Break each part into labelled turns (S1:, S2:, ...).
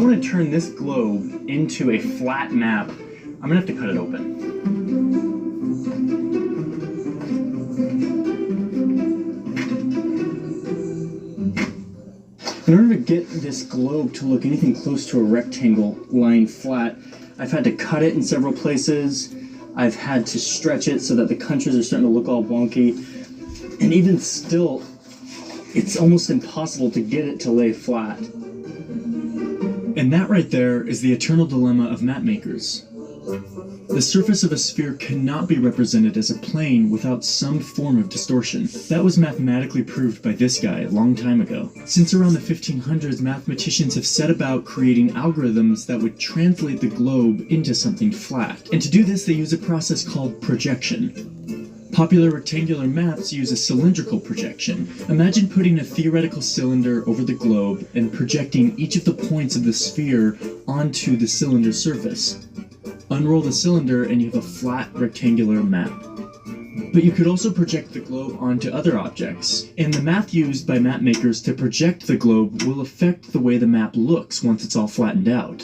S1: want to turn this globe into a flat map, I'm going to have to cut it open. In order to get this globe to look anything close to a rectangle lying flat, I've had to cut it in several places. I've had to stretch it so that the countries are starting to look all wonky. And even still, it's almost impossible to get it to lay flat. And that right there is the eternal dilemma of map makers. The surface of a sphere cannot be represented as a plane without some form of distortion. That was mathematically proved by this guy a long time ago. Since around the 1500s, mathematicians have set about creating algorithms that would translate the globe into something flat. And to do this, they use a process called projection. Popular rectangular maps use a cylindrical projection. Imagine putting a theoretical cylinder over the globe and projecting each of the points of the sphere onto the cylinder surface. Unroll the cylinder and you have a flat rectangular map. But you could also project the globe onto other objects, and the math used by map makers to project the globe will affect the way the map looks once it's all flattened out.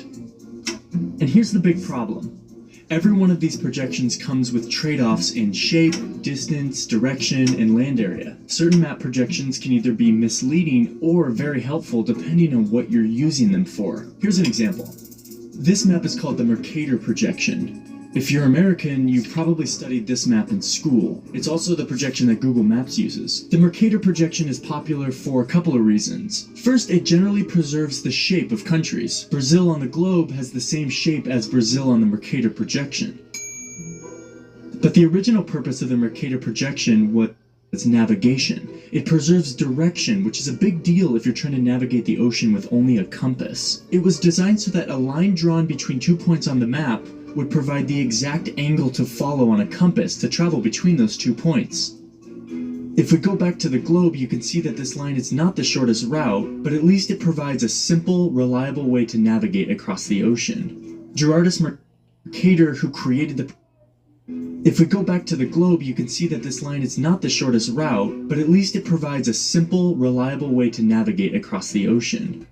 S1: And here's the big problem. Every one of these projections comes with trade-offs in shape, distance, direction, and land area. Certain map projections can either be misleading or very helpful depending on what you're using them for. Here's an example. This map is called the Mercator projection. If you're American, you probably studied this map in school. It's also the projection that Google Maps uses. The Mercator projection is popular for a couple of reasons. First, it generally preserves the shape of countries. Brazil on the globe has the same shape as Brazil on the Mercator projection. But the original purpose of the Mercator projection was navigation. It preserves direction, which is a big deal if you're trying to navigate the ocean with only a compass. It was designed so that a line drawn between 2 points on the map would provide the exact angle to follow on a compass to travel between those 2 points. If we go back to the globe, you can see that this line is not the shortest route, but at least it provides a simple, reliable way to navigate across the ocean. Gerardus Mercator, who created the If we go back to the globe, you can see that this line is not the shortest route, but at least it provides a simple, reliable way to navigate across the ocean.